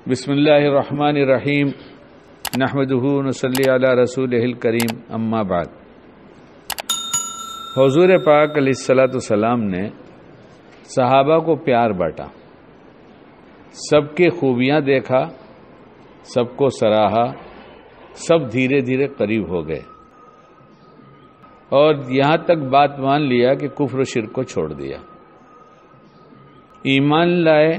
بسم اللہ الرحمن الرحیم نحمدہ ونصلی علی رسولہ الکریم اما بعد۔ حضور پاک علیہ الصلوۃ والسلام نے صحابہ کو پیار بانٹا، سب کی خوبیاں دیکھا، سب کو سراہا، سب دھیرے دھیرے قریب ہو گئے اور یہاں تک بات مان لیا کہ کفر و شرک کو چھوڑ دیا، ایمان لائے۔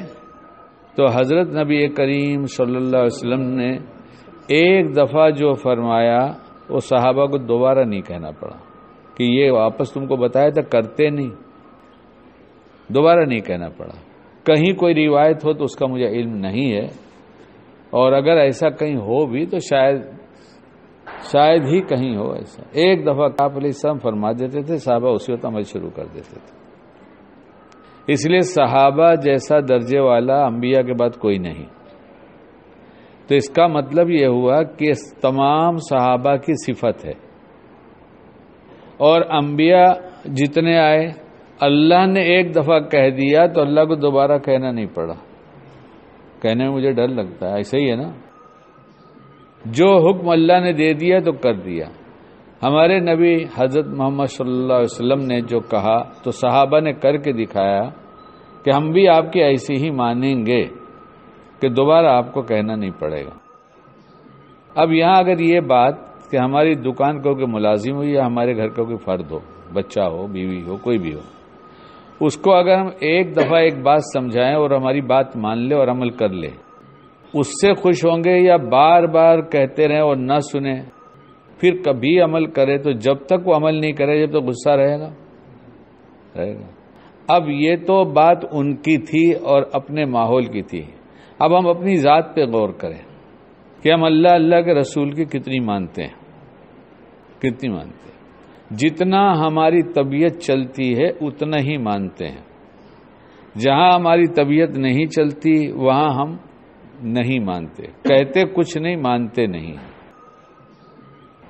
تو حضرت نبی کریم صلی اللہ علیہ وسلم نے ایک دفعہ جو فرمایا وہ صحابہ کو دوبارہ نہیں کہنا پڑا کہ یہ واپس تم کو بتایا تھا کرتے نہیں، دوبارہ نہیں کہنا پڑا۔ کہیں کوئی روایت ہو تو اس کا مجھے علم نہیں ہے، اور اگر ایسا کہیں ہو بھی تو شاید ہی کہیں ہو ایسا۔ ایک دفعہ آپ علیہ السلام فرما دیتے تھے، صحابہ اسی وقت عمل شروع کر دیتے تھے۔ اس لیے صحابہ جیسا درجے والا انبیاء کے بعد کوئی نہیں۔ تو اس کا مطلب یہ ہوا کہ تمام صحابہ کی صفت ہے، اور انبیاء جتنے آئے اللہ نے ایک دفعہ کہہ دیا تو اللہ کو دوبارہ کہنا نہیں پڑا۔ کہنے میں مجھے ڈر لگتا ہے، ایسا ہی ہے نا، جو حکم اللہ نے دے دیا تو کر دیا۔ ہمارے نبی حضرت محمد صلی اللہ علیہ وسلم نے جو کہا تو صحابہ نے کر کے دکھایا کہ ہم بھی آپ کی ایسی ہی مانیں گے کہ دوبارہ آپ کو کہنا نہیں پڑے گا۔ اب یہاں اگر یہ بات کہ ہماری دکان کو کوئی ملازم ہو یا ہمارے گھر کا کوئی فرد ہو، بچہ ہو، بیوی ہو، کوئی بھی ہو، اس کو اگر ہم ایک دفعہ ایک بات سمجھائیں اور ہماری بات مان لے اور عمل کر لے، اس سے خوش ہوں گے یا بار بار کہتے رہیں اور نہ سنیں، پھر کبھی عمل کرے تو جب تک وہ عمل نہیں کرے جب تک غصہ رہے گا۔ اب یہ تو بات ان کی تھی اور اپنے ماحول کی تھی، اب ہم اپنی ذات پہ غور کریں کہ ہم اللہ کے رسول کی کتنی مانتے ہیں، کتنی مانتے ہیں۔ جتنا ہماری طبیعت چلتی ہے اتنا ہی مانتے ہیں، جہاں ہماری طبیعت نہیں چلتی وہاں ہم نہیں مانتے، کہتے کچھ نہیں، مانتے نہیں۔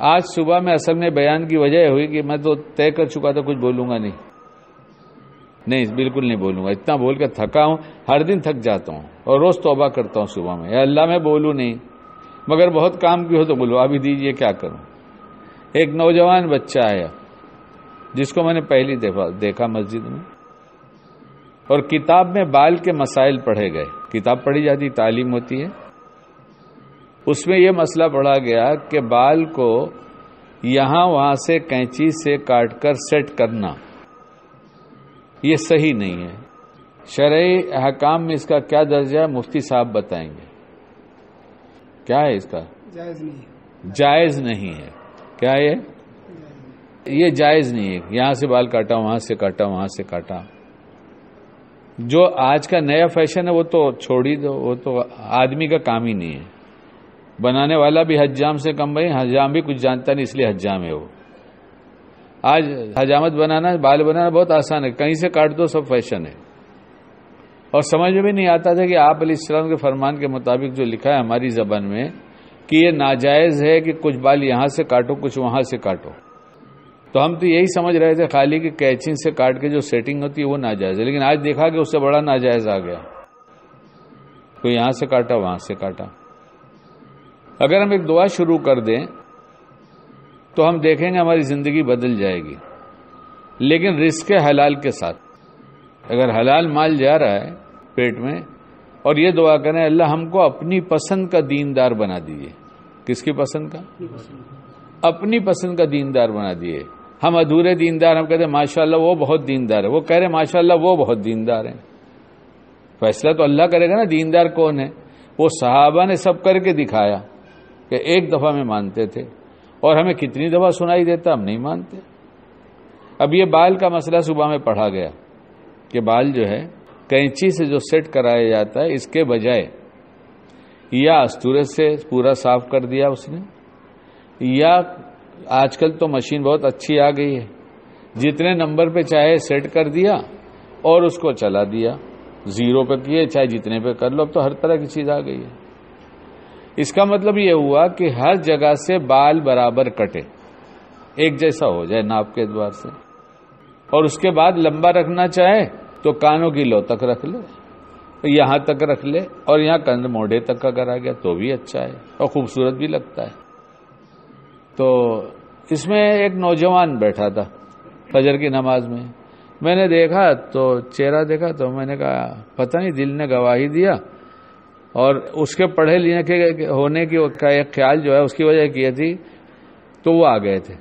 آج صبح میں اصل میں بیان کی وجہ ہوئی کہ میں تو طے کر چکا تھا کچھ بولوں گا نہیں، بالکل نہیں بولوں گا، اتنا بول کے تھکا ہوں، ہر دن تھک جاتا ہوں اور روز توبہ کرتا ہوں صبح میں، یا اللہ میں بولوں نہیں، مگر بہت کام کی ہو تو بولو، ابھی دیجئے کیا کروں۔ ایک نوجوان بچہ آیا جس کو میں نے پہلی دفعہ دیکھا مسجد میں، اور کتاب میں بال کے مسائل پڑھے گئے، کتاب پڑھی جاتی، تعلیم ہوتی ہے، اس میں یہ مسئلہ پڑھا گیا کہ بال کو یہاں وہاں سے کینچی سے کاٹ کر سیٹ کرنا یہ صحیح نہیں ہے۔ شرعی احکام میں اس کا کیا درجہ ہے مفتی صاحب بتائیں گے، کیا ہے اس کا؟ جائز نہیں ہے۔ کیا ہے یہ؟ جائز نہیں ہے، یہاں سے بال کاٹا، وہاں سے کاٹا، وہاں سے کاٹا۔ جو آج کا نیا فیشن ہے وہ تو چھوڑ ہی دو، وہ تو آدمی کا کام ہی نہیں ہے۔ بنانے والا بھی حجام سے کم بھائی، حجام بھی کچھ جانتا نہیں اس لیے حجام ہے وہ۔ آج حجامت بنانا، بال بنانا بہت آسان ہے، کہیں سے کاٹ دو، سب فیشن ہے۔ اور سمجھ میں بھی نہیں آتا تھا کہ آپ علیہ السلام کے فرمان کے مطابق جو لکھا ہے ہماری زبان میں کہ یہ ناجائز ہے کہ کچھ بال یہاں سے کاٹو، کچھ وہاں سے کاٹو، تو ہم تو یہی سمجھ رہے تھے خالی کہ کیچنگ سے کاٹ کے جو سیٹنگ ہوتی ہے وہ ناجائز ہے، لیکن آج دیکھا کہ اس سے بڑا ناجائز آ گیا، کوئی یہاں سے کاٹا، وہاں سے کاٹا۔ اگر ہم ایک دعا شروع کر دیں تو ہم دیکھیں گے ہماری زندگی بدل جائے گی، لیکن رزق حلال کے ساتھ۔ اگر حلال مال جا رہا ہے پیٹ میں، اور یہ دعا کریں اللہ ہم کو اپنی پسند کا دیندار بنا دیجیے۔ کس کی پسند کا؟ اپنی پسند کا دیندار بنا دیے۔ ہم ادھورے دیندار، ہم کہتے ہیں ماشاءاللہ وہ بہت دیندار ہے، وہ کہہ رہے ہیں ماشاءاللہ وہ بہت دیندار ہیں۔ فیصلہ تو اللہ کرے گا نا دیندار کون ہے۔ وہ صحابہ نے سب کر کے دکھایا کہ ایک دفعہ میں مانتے تھے، اور ہمیں کتنی دفعہ سنائی دیتا، ہم نہیں مانتے۔ اب یہ بال کا مسئلہ صبح میں پڑھا گیا کہ بال جو ہے کینچی سے جو سیٹ کرایا جاتا ہے، اس کے بجائے یا استورے سے پورا صاف کر دیا اس نے، یا آج کل تو مشین بہت اچھی آ گئی ہے، جتنے نمبر پہ چاہے سیٹ کر دیا اور اس کو چلا دیا، زیرو پہ کیے چاہے جتنے پہ کر لو، اب تو ہر طرح کی چیز آ گئی ہے۔ اس کا مطلب یہ ہوا کہ ہر جگہ سے بال برابر کٹے، ایک جیسا ہو جائے ناپ کے اعتبار سے، اور اس کے بعد لمبا رکھنا چاہے تو کانوں کی لو تک رکھ لے، یہاں تک رکھ لے اور یہاں کندھ موڑے تک اگر آ گیا تو بھی اچھا ہے اور خوبصورت بھی لگتا ہے. تو اس میں ایک نوجوان بیٹھا تھا فجر کی نماز میں نے دیکھا تو چہرہ دیکھا تو میں نے کہا پتہ نہیں دل نے گواہی دیا اور اس کے پڑھے لکھے ہونے کی ایک خیال جو ہے اس کی وجہ کی تھی تو وہ آ گئے تھے.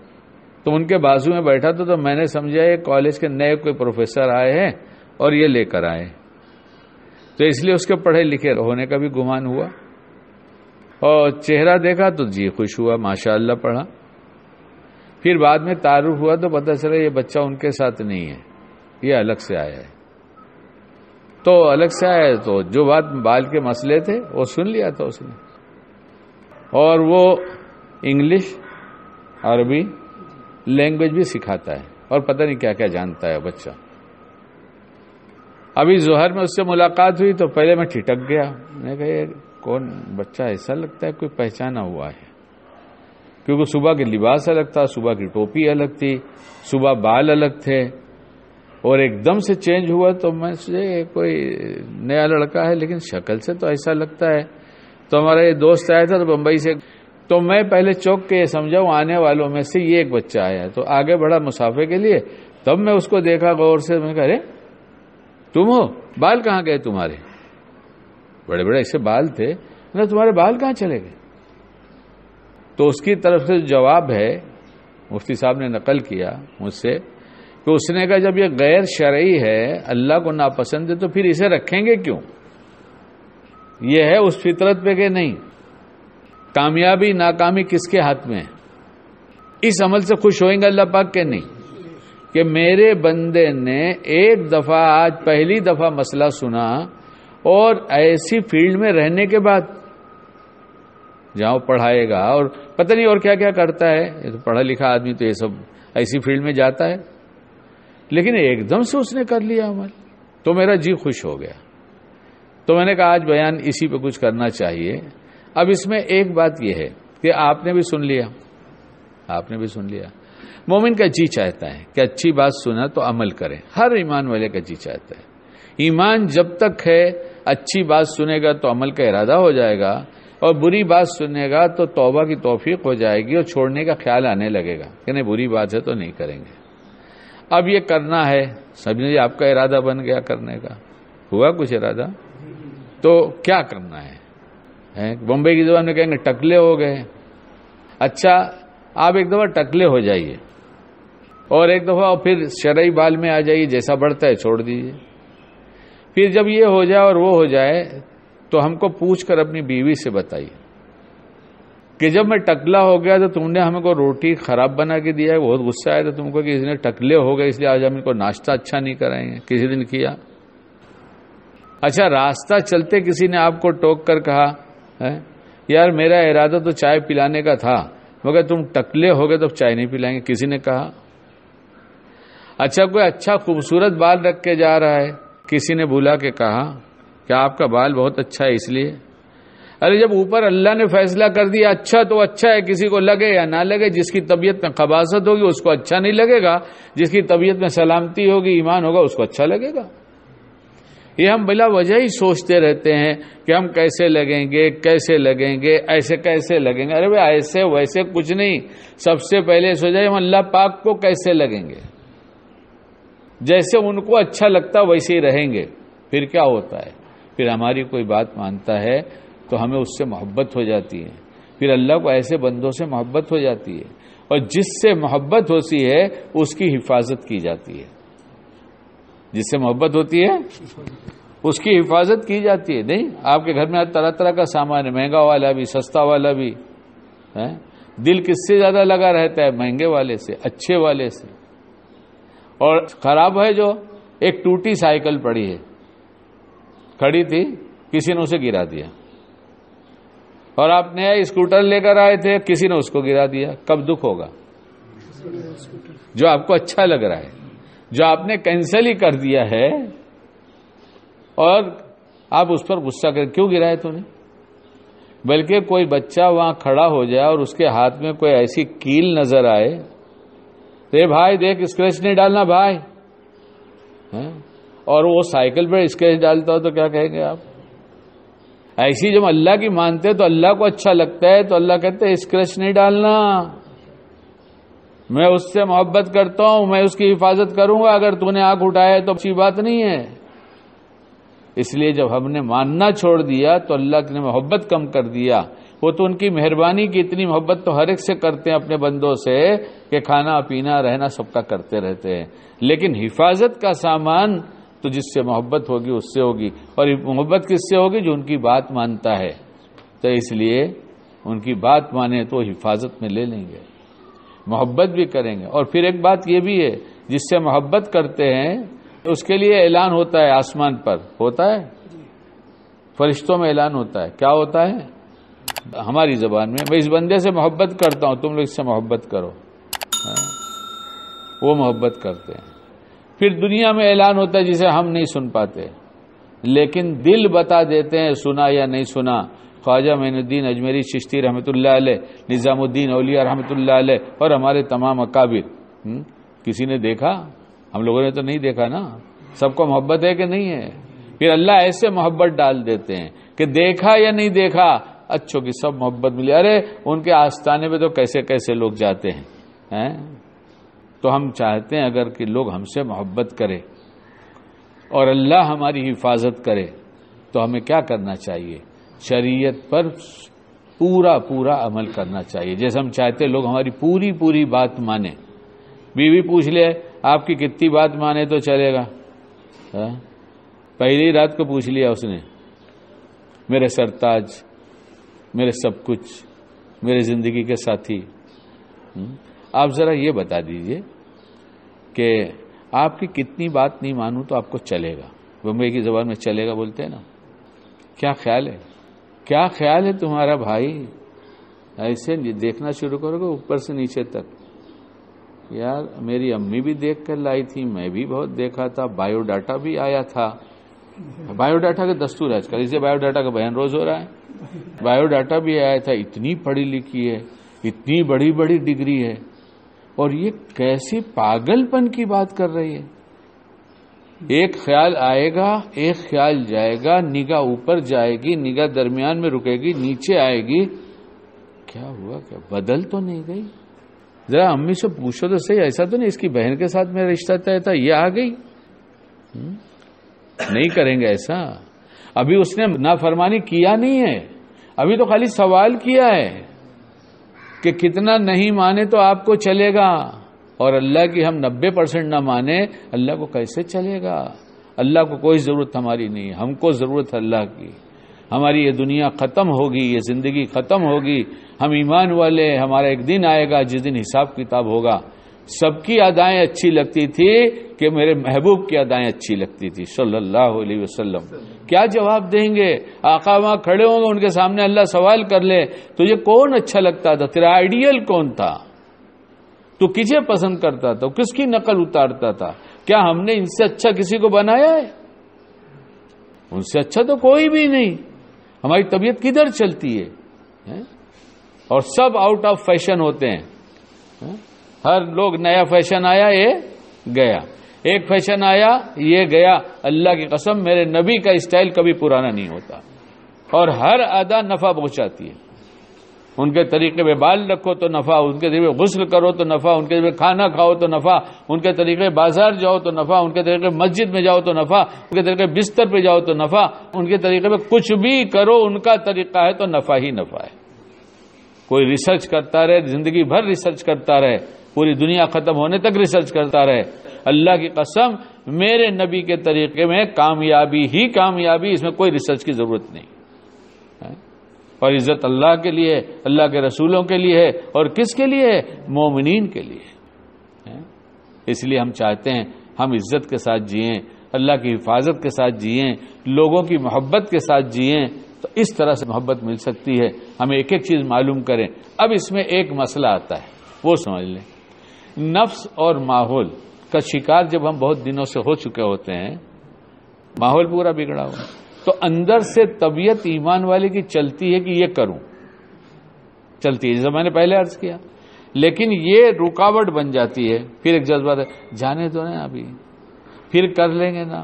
تو ان کے بازو میں بیٹھا تو میں نے سمجھا یہ کالج کے نئے کوئی پروفیسر آئے ہیں اور یہ لے کر آئے, تو اس لیے اس کے پڑھے لکھے ہونے کا بھی گمان ہوا اور چہرہ دیکھا تو جی خوش ہوا, ماشاء اللہ پڑھا. پھر بعد میں تعارف ہوا تو پتہ چلا یہ بچہ ان کے ساتھ نہیں ہے, یہ الگ سے آیا ہے. تو الگ سے آیا ہے تو جو بات بال کے مسئلے تھے وہ سن لیا تھا اس نے, اور وہ انگلش عربی لینگویج بھی سکھاتا ہے اور پتہ نہیں کیا کیا جانتا ہے بچہ. ابھی ظہر میں اس سے ملاقات ہوئی تو پہلے میں ٹھٹک گیا, میں نے کہا یہ کون بچہ, ایسا لگتا ہے کوئی پہچانا ہوا ہے, کیونکہ صبح کے لباس الگ تھا, صبح کی ٹوپی الگ تھی, صبح بال الگ تھے اور ایک دم سے چینج ہوا تو میں سوچا کوئی نیا لڑکا ہے لیکن شکل سے تو ایسا لگتا ہے. تو ہمارا یہ دوست آیا تھا تو بمبئی سے, تو میں پہلے چوک کے یہ سمجھا وہ آنے والوں میں سے یہ ایک بچہ آیا, تو آگے بڑھا مسافے کے لیے, تب میں اس کو دیکھا غور سے, میں کہا ارے تم ہو, بال کہاں گئے تمہارے, بڑے بڑے ایسے بال تھے, تمہارے بال کہاں چلے گئے. تو اس کی طرف سے جواب ہے مفتی صاحب نے نقل کیا مجھ سے کہ اس نے کہا جب یہ غیر شرعی ہے, اللہ کو ناپسند ہے, تو پھر اسے رکھیں گے کیوں, یہ ہے اس فطرت پہ کہ نہیں. کامیابی ناکامی کس کے ہاتھ میں ہے, اس عمل سے خوش ہوئیں گے اللہ پاک کے نہیں کہ میرے بندے نے ایک دفعہ آج پہلی دفعہ مسئلہ سنا اور ایسی فیلڈ میں رہنے کے بعد جہاں وہ پڑھائے گا اور پتہ نہیں اور کیا کیا کرتا ہے, یہ تو پڑھا لکھا آدمی تو یہ سب ایسی فیلڈ میں جاتا ہے, لیکن ایک دم سے اس نے کر لیا عمل, تو میرا جی خوش ہو گیا. تو میں نے کہا آج بیان اسی پہ کچھ کرنا چاہیے. اب اس میں ایک بات یہ ہے کہ آپ نے بھی سن لیا, مومن کا جی چاہتا ہے کہ اچھی بات سنا تو عمل کرے, ہر ایمان والے کا جی چاہتا ہے. ایمان جب تک ہے اچھی بات سنے گا تو عمل کا ارادہ ہو جائے گا, اور بری بات سنے گا تو توبہ کی توفیق ہو جائے گی اور چھوڑنے کا خیال آنے لگے گا کہ نہیں بری بات ہے تو نہیں کریں گے. اب یہ کرنا ہے, سمجھے آپ کا ارادہ بن گیا کرنے کا, ہوا کچھ ارادہ, تو کیا کرنا ہے. بمبئی کی زبان میں کہیں گے ٹکلے ہو گئے. اچھا آپ ایک دفعہ ٹکلے ہو جائیے اور ایک دفعہ پھر شرعی بال میں آ جائیے, جیسا بڑھتا ہے چھوڑ دیجیے. پھر جب یہ ہو جائے اور وہ ہو جائے تو ہم کو پوچھ کر اپنی بیوی سے بتائیے کہ جب میں ٹکلا ہو گیا تو تم نے ہمیں کو روٹی خراب بنا کے دیا ہے, بہت غصہ آیا تھا تم کو کہ اس نے ٹکلے ہو گئے اس لیے آج ہم ان کو ناشتہ اچھا نہیں کرائیں گے, کسی دن کیا. اچھا راستہ چلتے کسی نے آپ کو ٹوک کر کہا یار میرا ارادہ تو چائے پلانے کا تھا مگر تم ٹکلے ہو گئے تو چائے نہیں پلائیں گے, کسی نے کہا. اچھا کوئی اچھا خوبصورت بال رکھ کے جا رہا ہے, کسی نے بلا کے کہا کہ آپ کا بال بہت اچھا ہے اس لیے. ارے جب اوپر اللہ نے فیصلہ کر دیا اچھا تو اچھا ہے, کسی کو لگے یا نہ لگے, جس کی طبیعت میں خباثت ہوگی اس کو اچھا نہیں لگے گا, جس کی طبیعت میں سلامتی ہوگی ایمان ہوگا اس کو اچھا لگے گا. یہ ہم بلا وجہ ہی سوچتے رہتے ہیں کہ ہم کیسے لگیں گے, ایسے کیسے لگیں گے. ارے بھائی ایسے ویسے کچھ نہیں, سب سے پہلے سوچا ہم اللہ پاک کو کیسے لگیں گے, جیسے ان کو اچھا لگتا ویسے ہی رہیں گے. پھر کیا ہوتا ہے, پھر ہماری کوئی بات مانتا ہے تو ہمیں اس سے محبت ہو جاتی ہے, پھر اللہ کو ایسے بندوں سے محبت ہو جاتی ہے, اور جس سے محبت ہوتی ہے اس کی حفاظت کی جاتی ہے. جس سے محبت ہوتی ہے اس کی حفاظت کی جاتی ہے. نہیں آپ کے گھر میں طرح طرح کا سامان ہے, مہنگا والا بھی سستا والا بھی, دل کس سے زیادہ لگا رہتا ہے, مہنگے والے سے, اچھے والے سے. اور خراب ہے جو ایک ٹوٹی سائیکل پڑی ہے, کھڑی تھی, کسی نے اسے گرا دیا, اور آپ نیا اسکوٹر لے کر آئے تھے, کسی نے اس کو گرا دیا. کب دکھ ہوگا؟ جو آپ کو اچھا لگ رہا ہے, جو آپ نے کینسل ہی کر دیا ہے, اور آپ اس پر غصہ کر کیوں گرائے تو نے. بلکہ کوئی بچہ وہاں کھڑا ہو جائے اور اس کے ہاتھ میں کوئی ایسی کیل نظر آئے, بھائی دیکھ اسکریچ نہیں ڈالنا بھائی, اور وہ سائیکل پہ اسکریچ ڈالتا ہو تو کیا کہیں گے آپ؟ ایسی جب اللہ کی مانتے ہیں تو اللہ کو اچھا لگتا ہے تو اللہ کہتے ہیں اسکریچ نہیں ڈالنا، میں اس سے محبت کرتا ہوں، میں اس کی حفاظت کروں گا، اگر تو نے آنکھ اٹھایا تو اچھی بات نہیں ہے۔ اس لیے جب ہم نے ماننا چھوڑ دیا تو اللہ نے محبت کم کر دیا۔ وہ تو ان کی مہربانی کی اتنی محبت تو ہر ایک سے کرتے ہیں اپنے بندوں سے کہ کھانا پینا رہنا سب کا کرتے رہتے ہیں، لیکن حفاظت کا سامان تو جس سے محبت ہوگی اس سے ہوگی، اور محبت کس سے ہوگی؟ جو ان کی بات مانتا ہے۔ تو اس لیے ان کی بات مانے تو حفاظت میں لے لیں گے، محبت بھی کریں گے۔ اور پھر ایک بات یہ بھی ہے، جس سے محبت کرتے ہیں اس کے لیے اعلان ہوتا ہے، آسمان پر ہوتا ہے، فرشتوں میں اعلان ہوتا ہے۔ کیا ہوتا ہے؟ ہماری زبان میں اس بندے سے محبت کرتا ہوں، تم لوگ اس سے محبت کرو، وہ محبت کرتے ہیں۔ پھر دنیا میں اعلان ہوتا ہے جسے ہم نہیں سن پاتے، لیکن دل بتا دیتے ہیں سنا یا نہیں سنا۔ خواجہ معین الدین اجمیری چشتی رحمۃ اللہ علیہ، نظام الدین اولیاء رحمۃ اللہ علیہ، اور ہمارے تمام اکابر، کسی نے دیکھا؟ ہم لوگوں نے تو نہیں دیکھا نا۔ سب کو محبت ہے کہ نہیں ہے؟ پھر اللہ ایسے محبت ڈال دیتے ہیں کہ دیکھا یا نہیں دیکھا، اچھوں کی سب محبت ملی۔ ارے ان کے آستانے پہ تو کیسے کیسے لوگ جاتے ہیں۔ تو ہم چاہتے ہیں اگر کہ لوگ ہم سے محبت کرے اور اللہ ہماری حفاظت کرے تو ہمیں کیا کرنا چاہیے؟ شریعت پر پورا پورا عمل کرنا چاہیے۔ جیسے ہم چاہتے ہیں لوگ ہماری پوری پوری بات مانیں۔ بیوی پوچھ لے آپ کی کتنی بات مانے تو چلے گا؟ پہلی رات کو پوچھ لیا اس نے، میرے سرتاج، میرے سب کچھ، میرے زندگی کے ساتھی، آپ ذرا یہ بتا دیجئے کہ آپ کی کتنی بات نہیں مانوں تو آپ کو چلے گا؟ بمبئی کی زبان میں چلے گا بولتے ہیں نا۔ کیا خیال ہے؟ کیا خیال ہے تمہارا بھائی؟ ایسے دیکھنا شروع کرو گے اوپر سے نیچے تک۔ یار میری امی بھی دیکھ کر لائی تھی، میں بھی بہت دیکھا تھا، بایو ڈاٹا بھی آیا تھا۔ بایو ڈاٹا کا دستور ہے آج کل، اسے بایو ڈاٹا کا بیان روز ہو رہا ہے۔ بایو ڈاٹا بھی آیا تھا، اتنی پڑھی لکھی ہے، اتنی بڑی بڑی ڈگری ہے، اور یہ کیسی پاگل پن کی بات کر رہی ہے۔ ایک خیال آئے گا، ایک خیال جائے گا، نگاہ اوپر جائے گی، نگاہ درمیان میں رکے گی، نیچے آئے گی، کیا ہوا؟ کیا بدل تو نہیں گئی؟ ذرا امی سے پوچھو تو صحیح، ایسا تو نہیں اس کی بہن کے ساتھ میرا رشتہ طے تھا، یہ آ گئی؟ نہیں کریں گے ایسا۔ ابھی اس نے نافرمانی کیا نہیں ہے، ابھی تو خالی سوال کیا ہے کہ کتنا نہیں مانے تو آپ کو چلے گا، اور اللہ کی ہم 90% نہ مانے، اللہ کو کیسے چلے گا؟ اللہ کو کوئی ضرورت ہماری نہیں، ہم کو ضرورت ہے اللہ کی۔ ہماری یہ دنیا ختم ہوگی، یہ زندگی ختم ہوگی، ہم ایمان والے، ہمارا ایک دن آئے گا جس دن حساب کتاب ہوگا۔ سب کی ادائیں اچھی لگتی تھی کہ میرے محبوب کی ادائیں اچھی لگتی تھی صلی اللہ علیہ وسلم۔ کیا جواب دیں گے؟ آقا وہاں کھڑے ہوں گے، ان کے سامنے اللہ سوال کر لے تجھے کون اچھا لگتا تھا، تیرا آئیڈیل کون تھا، تو کسے پسند کرتا تھا، کس کی نقل اتارتا تھا؟ کیا ہم نے ان سے اچھا کسی کو بنایا ہے؟ ان سے اچھا تو کوئی بھی نہیں۔ ہماری طبیعت کدھر چلتی ہے؟ اور سب آؤٹ آف فیشن ہوتے ہیں۔ ہر لوگ نیا فیشن آیا یہ گیا، ایک فیشن آیا یہ گیا۔ اللہ کی قسم میرے نبی کا اسٹائل کبھی پرانا نہیں ہوتا، اور ہر ادا نفع پہنچاتی ہے۔ ان کے طریقے پہ بال رکھو تو نفع، ان کے طریقے غسل کرو تو نفع، ان کے طریقے کھانا کھاؤ تو نفع، ان کے طریقے بازار جاؤ تو نفع، ان کے طریقے مسجد میں جاؤ تو نفع، ان کے طریقے بستر پہ جاؤ تو نفع، ان کے طریقے پہ کچھ بھی کرو ان کا طریقہ ہے تو نفع ہی نفع ہے۔ کوئی ریسرچ کرتا رہے، زندگی بھر ریسرچ کرتا رہے، پوری دنیا ختم ہونے تک ریسرچ کرتا رہے، اللہ کی قسم میرے نبی کے طریقے میں کامیابی ہی کامیابی، اس میں کوئی ریسرچ کی ضرورت نہیں۔ اور عزت اللہ کے لیے، اللہ کے رسولوں کے لیے ہے، اور کس کے لیے ہے؟ مومنین کے لیے۔ اس لیے ہم چاہتے ہیں ہم عزت کے ساتھ جئیں، اللہ کی حفاظت کے ساتھ جئیں، لوگوں کی محبت کے ساتھ جئیں، تو اس طرح سے محبت مل سکتی ہے۔ ہمیں ایک ایک چیز معلوم کریں۔ اب اس میں ایک مسئلہ آتا ہے، وہ سمجھ لیں۔ نفس اور ماحول کا شکار جب ہم بہت دنوں سے ہو چکے ہوتے ہیں، ماحول پورا بگڑا ہوا، تو اندر سے طبیعت ایمان والے کی چلتی ہے کہ یہ کروں، چلتی ہے، جیسا میں نے پہلے عرض کیا، لیکن یہ رکاوٹ بن جاتی ہے۔ پھر ایک جذبہ ہے جانے دو نا، ابھی پھر کر لیں گے نا،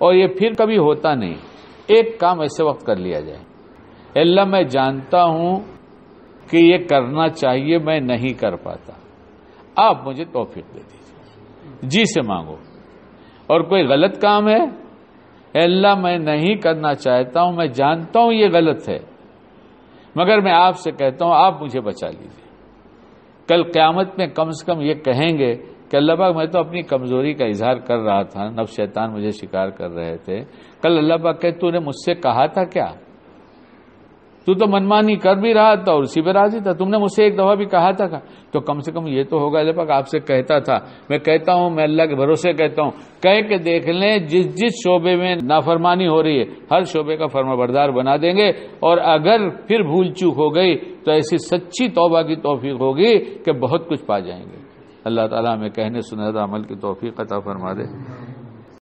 اور یہ پھر کبھی ہوتا نہیں. ایک کام ایسے وقت کر لیا جائے, اللہ میں جانتا ہوں کہ یہ کرنا چاہیے, میں نہیں کر پاتا, آپ مجھے توفیق دے دیجیے, جی سے مانگو. اور کوئی غلط کام ہے, اللہ میں نہیں کرنا چاہتا ہوں, میں جانتا ہوں یہ غلط ہے, مگر میں آپ سے کہتا ہوں آپ مجھے بچا لیجیے. کل قیامت میں کم سے کم یہ کہیں گے کہ اللہ پاک میں تو اپنی کمزوری کا اظہار کر رہا تھا, نفس شیطان مجھے شکار کر رہے تھے. کل اللہ پاک کہ تو نے مجھ سے کہا تھا کیا, تو منمانی کر بھی رہا تھا اور اسی پہ راضی تھا, تم نے مجھ سے ایک دفعہ بھی کہا تھا تو کم سے کم یہ تو ہوگا اللہ پاک آپ سے کہتا تھا. میں کہتا ہوں, میں اللہ کے بھروسے کہتا ہوں, کہہ کے دیکھ لیں جس شعبے میں نافرمانی ہو رہی ہے ہر شعبے کا فرمانبردار بنا دیں گے. اور اگر پھر بھول چوک ہو گئی تو ایسی سچی توبہ کی توفیق ہوگی کہ بہت کچھ پا جائیں گے. اللہ تعالیٰ ہمیں کہنے سننے اور عمل کی توفیق عطا فرما دے.